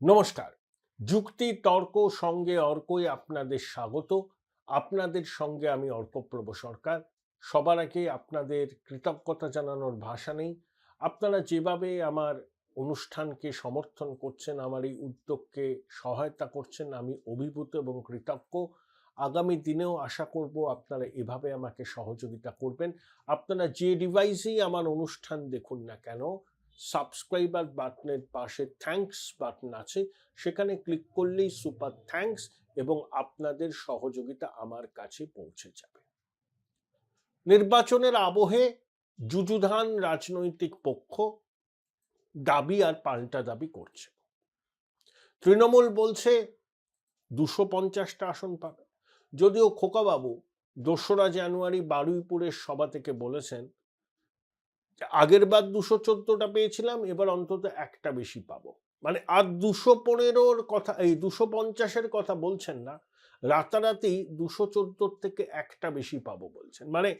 নমস্কার। যুক্তি তর্ক সঙ্গে অর্কই আপনাদের স্বাগত। আপনাদের সঙ্গে আমি অর্কপ্রভ সরকার। সবার আগে আপনাদের কৃতজ্ঞতা জানানোর ভাষা নেই। আপনারা যেভাবে আমার অনুষ্ঠানকে সমর্থন করছেন, আমার এই উদ্যোগকে সহায়তা করছেন, আমি অভিভূত এবং কৃতজ্ঞ। আগামী দিনেও আশা করব আপনারা এভাবে আমাকে সহযোগিতা করবেন। আপনারা যে ডিভাইসেই আমার অনুষ্ঠান দেখুন না কেন, সাবস্ক্রাইবার বাটনের পাশে থ্যাঙ্কস বাটন আছে, সেখানে ক্লিক করলেই সুপার থ্যাঙ্কস এবং আপনাদের সহযোগিতা আমার কাছে পৌঁছে যাবে। নির্বাচনের আবহে যুযুধান রাজনৈতিক পক্ষ দাবি আর পাল্টা দাবি করছে। তৃণমূল বলছে 250টা আসন পাবে, যদিও খোকাবাবু 2রা জানুয়ারি বারুইপুরের সভা থেকে বলেছেন আগের বার 214টা পেয়েছিলাম, এবার অন্তত একটা বেশি পাবো। মানে আর 215-র কথা, এই 250-এর কথা বলছেন না, রাতারাতি 214 থেকে একটা বেশি পাবো বলছেন। মানে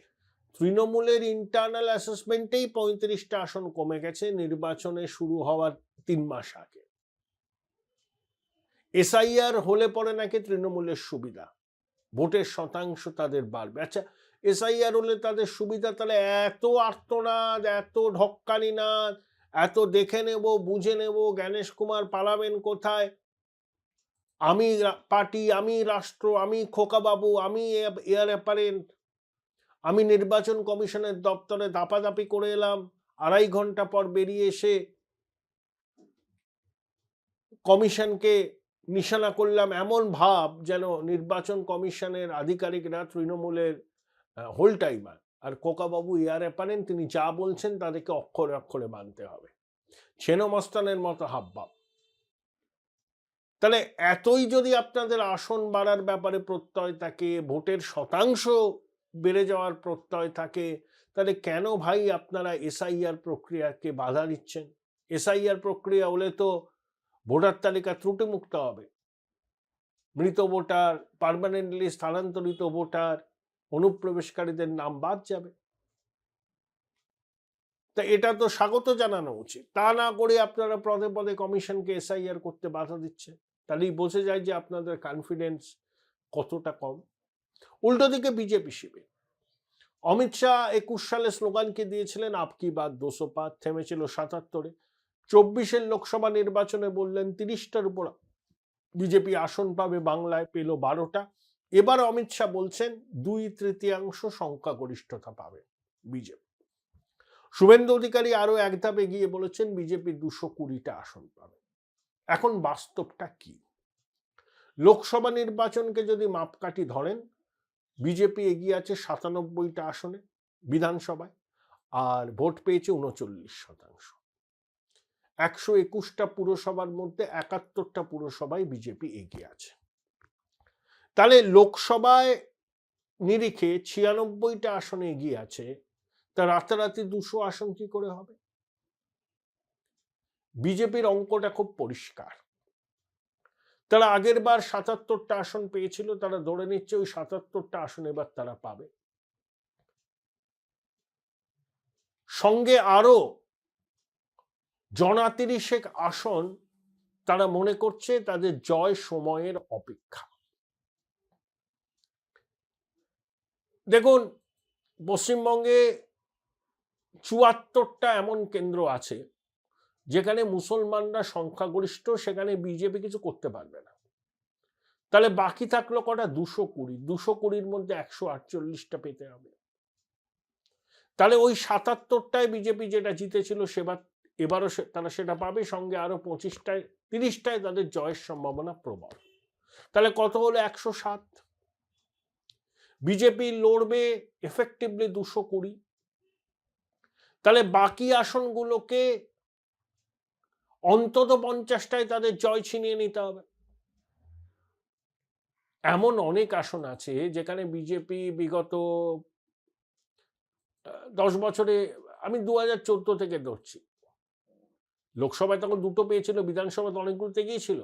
তৃণমূলের ইন্টারনাল অ্যাসেসমেন্টেই 35টা আসন কমে গেছে নির্বাচনে শুরু হওয়ার 3 মাস আগে। এসআইআর হলে পরে নাকি তৃণমূলের সুবিধা, ভোটের শতাংশ তাদের বাড়বে। আচ্ছা, এসআইআর হলে তাদের সুবিধা, তাহলে এত আর্তনাদ, এত ঢক্কানি নাদ, এত দেখে নেব বুঝে নেব, জ্ঞানেশ কুমার পালাবেন কোথায়, আমি পার্টি, আমি রাষ্ট্র, আমি খোকাবাবু, আমি এয়ার অ্যাপারেন্ট, আমি নির্বাচন কমিশনের দপ্তরে দাপাদাপি করে এলাম, 2.5 ঘন্টা পর বেরিয়ে এসে কমিশনকে নিশানা করলাম, এমন ভাব যেন নির্বাচন কমিশনের আধিকারিকরা তৃণমূলের হোল টাইমার, আর কোকাবাবু এয়ার অ্যাপারেন্ট, তিনি যা বলছেন তাদেরকে অক্ষরে অক্ষরে মানতে হবে, ছেনমস্তানের মতো হাবভাব। তাহলে এতই যদি আপনাদের আসন বাড়ার ব্যাপারে প্রত্যয় থাকে, ভোটের শতাংশ বেড়ে যাওয়ার প্রত্যয় থাকে, তাহলে কেন ভাই আপনারা এসআইআর প্রক্রিয়াকে বাধা দিচ্ছেন? এসআইআর প্রক্রিয়া হলে তো ভোটার তালিকা ত্রুটিমুক্ত হবে, মৃত ভোটার, পার্মানেন্টলি স্থানান্তরিত ভোটার, অনুপ্রবেশকারীদের নাম বাদ যাবে। তা এটা তো স্বাগত জানানো উচিত। তা না করে আপনারা পদে পদে কমিশনকে এসআইআর করতে বাধা দিচ্ছে, তাহলেই বোঝা যায় যে আপনাদের কনফিডেন্স কতটা কম। উল্টো দিকে বিজেপি শিবির, অমিত শাহ 21 সালে স্লোগানকে দিয়েছিলেন আপকি বাত 200 পার, থেমেছিল 77-এ। 24-এর লোকসভা নির্বাচনে বললেন 30টার উপর বিজেপি আসন পাবে, বাংলায় পেল 12টা। এবার অমিত শাহ বলছেন 2/3 সংখ্যাগরিষ্ঠতা পাবে বিজেপি। শুভেন্দু অধিকারী আরো এক ধাপ এগিয়ে বলেছেন বিজেপি 220টা আসন পাবে। এখন বাস্তবটা কি? লোকসভা নির্বাচনকে যদি মাপকাঠি ধরেন, বিজেপি এগিয়ে আছে 97টা আসনে বিধানসভায়, আর ভোট পেয়েছে 39%। 121টা পুরসভার মধ্যে 71টা পুরসভায় বিজেপি এগিয়ে আছে। তাহলে লোকসভায় নিরিখে 96টা আসনে এগিয়ে আছে, তা রাতারাতি 200 আসন কি করে হবে? বিজেপির অঙ্কটা খুব পরিষ্কার। তারা আগের বার 77টা আসন পেয়েছিল, তারা ধরে নিচ্ছে ওই 77টা আসন এবার তারা পাবে। সঙ্গে আরো 30 আসন তারা মনে করছে তাদের জয় সময়ের অপেক্ষা। দেখুন, পশ্চিমবঙ্গে 74টা এমন কেন্দ্র আছে যেখানে মুসলমানরা সংখ্যাগরিষ্ঠ, সেখানে বিজেপি কিছু করতে পারবে না। তাহলে বাকি থাকলো কটা? 220। 220-র মধ্যে 148টা পেতে হবে। তাহলে ওই 77টায় বিজেপি যেটা জিতেছিল এবারও তারা সেটা পাবে, সঙ্গে আরো 25টায় 30টায় তাদের জয়ের সম্ভাবনা প্রবল। তাহলে কত হলো? 107। বিজেপি লড়বে এফেক্টিভলি 220। তাহলে বাকি আসনগুলোকে অন্তত 50টায় তাদের জয় ছিনিয়ে নিতে হবে। এমন অনেক আসন আছে যেখানে বিজেপি বিগত 10 বছরে, আমি 2014 থেকে ধরছি, লোকসভায় তখন 2টো পেয়েছিল, বিধানসভা তো অনেকগুলোতে গিয়েছিল,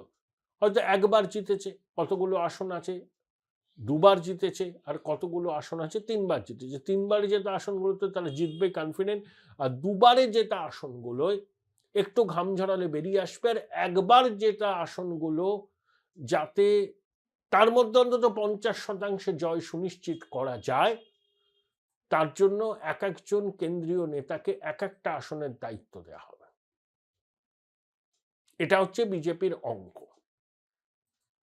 হয়তো একবার জিতেছে। কতগুলো আসন আছে 2বার জিতেছে, আর কতগুলো আসন আছে 3বার জিতেছে। 3বারে জেতা আসনগুলোতে তারা জিতবে কনফিডেন্ট, আর 2বারে জেতা আসনগুলোয় একটু ঘাম ঝরালে বেরিয়ে আসবে। আর একবার যেটা আসনগুলো যাতে তার মধ্যে অন্তত 50% জয় সুনিশ্চিত করা যায়, তার জন্য এক একজন কেন্দ্রীয় নেতাকে এক একটা আসনের দায়িত্ব দেওয়া হবে। এটা হচ্ছে বিজেপির অঙ্ক।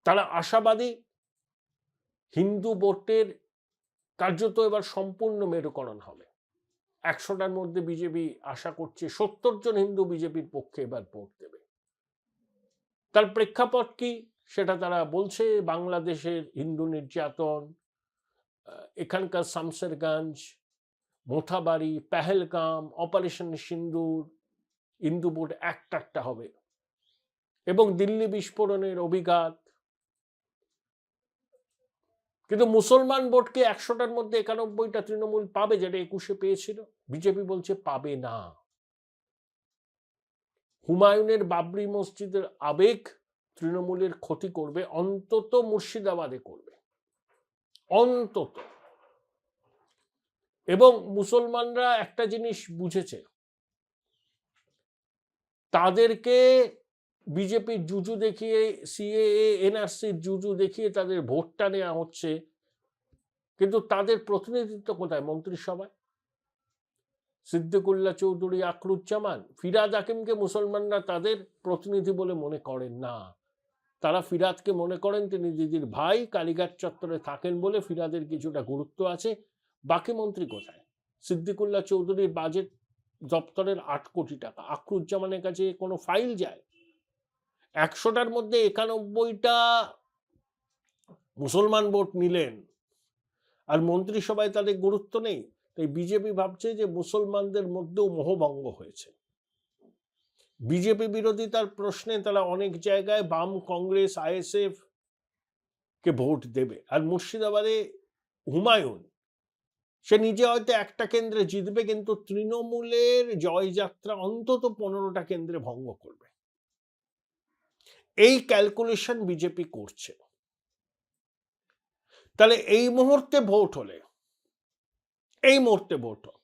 তারা আশাবাদী হিন্দু ভোটের কার্যত এবার সম্পূর্ণ মেরুকরণ হবে। 100টার মধ্যে বিজেপি আশা করছে 70 জন হিন্দু বিজেপির পক্ষে এবার ভোট দেবে। তার প্রেক্ষাপট কি সেটা তারা বলছে, বাংলাদেশের হিন্দু নির্যাতন, এখানকার শামসেরগঞ্জ, মোথাবাড়ি, পেহেলগাম, অপারেশন সিন্দুর, হিন্দু ভোট একটা হবে, এবং দিল্লি বিস্ফোরণের অভিঘাত। কিন্তু মুসলমান ভোটকে 100টার মধ্যে 91টা তৃণমূল পাবে, যেটা 21-এ পেয়েছিল। বিজেপি বলছে পাবে না। হুমায়ুনের বাবরি মসজিদের আবেগ তৃণমূলের ক্ষতি করবে, অন্তত মুর্শিদাবাদে করবে, অন্তত। এবং মুসলমানরা একটা জিনিস বুঝেছে, তাদেরকে বিজেপির জুজু দেখিয়ে, সিএএ এনআরসির জুজু দেখিয়ে তাদের ভোটটা নেওয়া হচ্ছে, কিন্তু তাদের প্রতিনিধিত্ব কোথায়? মন্ত্রিসভায় সিদ্দিকুল্লাহ চৌধুরী, আকরুজ্জামান, ফিরাদ হাকিমকে মুসলমানরা তাদের প্রতিনিধি বলে মনে করেন না। তারা ফিরাদকে মনে করেন তিনি দিদির ভাই, কালীঘাট চত্বরে থাকেন বলে ফিরাদের কিছুটা গুরুত্ব আছে। বাকি মন্ত্রী কোথায়? সিদ্দিকুল্লাহ চৌধুরীর বাজেট দপ্তরের 8 কোটি টাকা, আকরুজ্জামানের কাছে কোনো ফাইল যায়? 100টার মধ্যে 91টা মুসলমান ভোট নিলেন, আর মন্ত্রিসভায় তাদের গুরুত্ব নেই। তাই বিজেপি ভাবছে যে মুসলমানদের মধ্যেও মোহভঙ্গ হয়েছে। বিজেপি বিরোধিতার প্রশ্নে তারা অনেক জায়গায় বাম, কংগ্রেস, আইএসএফ কে ভোট দেবে। আর মুর্শিদাবাদে হুমায়ুন, সে নিজে হয়তো একটা কেন্দ্রে জিতবে, কিন্তু তৃণমূলের জয়যাত্রা অন্তত 15টা কেন্দ্রে ভঙ্গ করবে। এই ক্যালকুলেশন বিজেপি করছে। তাহলে এই মুহূর্তে ভোট হলে, এই মুহূর্তে ভোট হোক,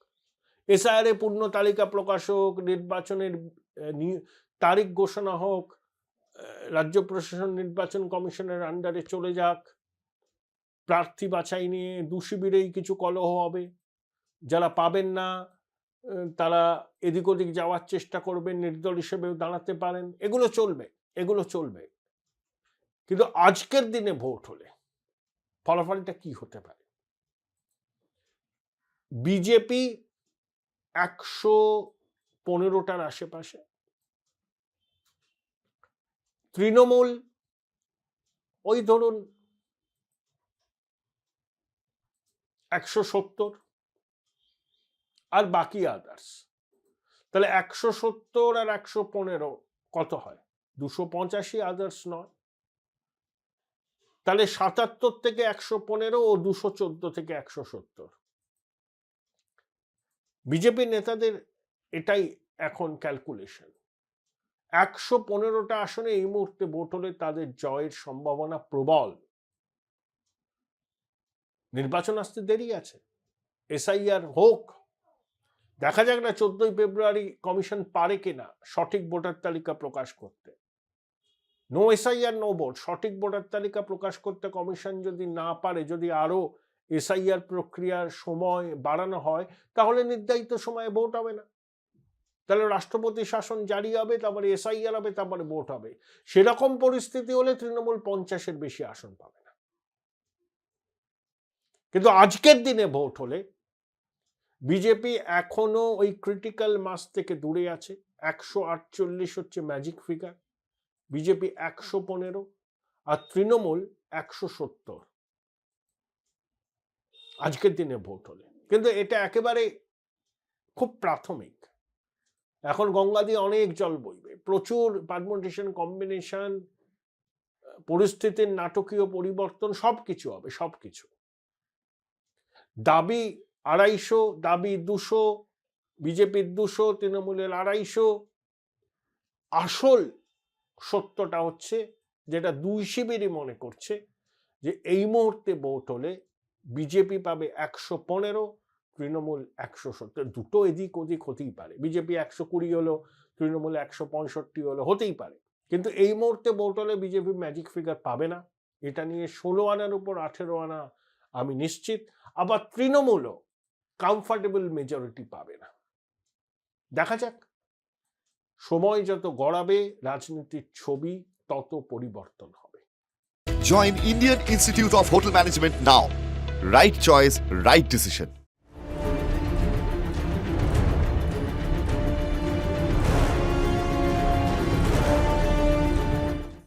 এসআইআর পূর্ণ তালিকা প্রকাশ হোক, নির্বাচনের তারিখ ঘোষণা হোক, রাজ্য প্রশাসন নির্বাচন কমিশনের আন্ডারে চলে যাক, প্রার্থী বাছাই নিয়ে 2 শিবিরেই কিছু কলহ হবে, যারা পাবেন না তারা এদিক ওদিক যাওয়ার চেষ্টা করবেন, নির্দল হিসেবেও দাঁড়াতে পারেন, এগুলো চলবে। কিন্তু আজকের দিনে ভোট হলে ফলাফলটা কি হতে পারে? বিজেপি 115টার আশেপাশে, তৃণমূল ওই ধরুন 170, আর বাকি আদার্স। তাহলে 170 আর 115 কত হয়? 285, আদার্স নয়। তাহলে 77 থেকে 115 ও 214 থেকে 170। বিজেপি নেতাদের এটাই এখন ক্যালকুলেশন। 115টা আসনে এই মুহূর্তে ভোট হলে তাদের জয়ের সম্ভাবনা প্রবল। নির্বাচন আসতে দেরি আছে, এসআইআর হোক, দেখা যাক না 14ই ফেব্রুয়ারি কমিশন পারে কিনা সঠিক ভোটার তালিকা প্রকাশ করতে। নো এসআইআর নো ভোট, সঠিক ভোটার তালিকা প্রকাশ করতে কমিশন যদি না পারে, যদি আরো এসআইআর প্রক্রিয়ার সময় বাড়ানো হয়, তাহলে নির্ধারিত সময়ে ভোট হবে না। তাহলে রাষ্ট্রপতি শাসন জারি হবে, তারপরে এসআইআর হবে, তারপরে ভোট হবে। সেরকম পরিস্থিতি হলে তৃণমূল 50-এর বেশি আসন পাবে না। কিন্তু আজকের দিনে ভোট হলে বিজেপি এখনো ওই ক্রিটিক্যাল মাস থেকে দূরে আছে। 148 হচ্ছে ম্যাজিক ফিগার, বিজেপি 115 আর তৃণমূল 170 আজকের দিনে ভোট হলে। কিন্তু এটা একেবারে খুব প্রাথমিক। এখন গঙ্গা দিয়ে অনেক জল বইবে, প্রচুর পারমুটেশন, কম্বিনেশন, পরিস্থিতির নাটকীয় পরিবর্তন, সবকিছু হবে, সবকিছু। দাবি 250, দাবি 200, বিজেপির 200, তৃণমূলের 250। আসল সত্যটা হচ্ছে, যেটা 2 শিবিরই মনে করছে, যে এই মুহূর্তে ভোট হলে বিজেপি পাবে 115, তৃণমূল 170, দুটো এদিক ওদিক হতেই পারে, বিজেপি 120 হলো, তৃণমূল 165 হলো, হতেই পারে, কিন্তু এই মুহূর্তে ভোট হলে বিজেপি ম্যাজিক ফিগার পাবে না, এটা নিয়ে 16 আনার উপর 18 আনা আমি নিশ্চিত। আবার তৃণমূলও কমফর্টেবল মেজরিটি পাবে না। দেখা যাক, সময় যত গড়াবে রাজনীতির ছবি তত পরিবর্তন হবে। Join Indian Institute of Hotel Management now. Right choice, right decision.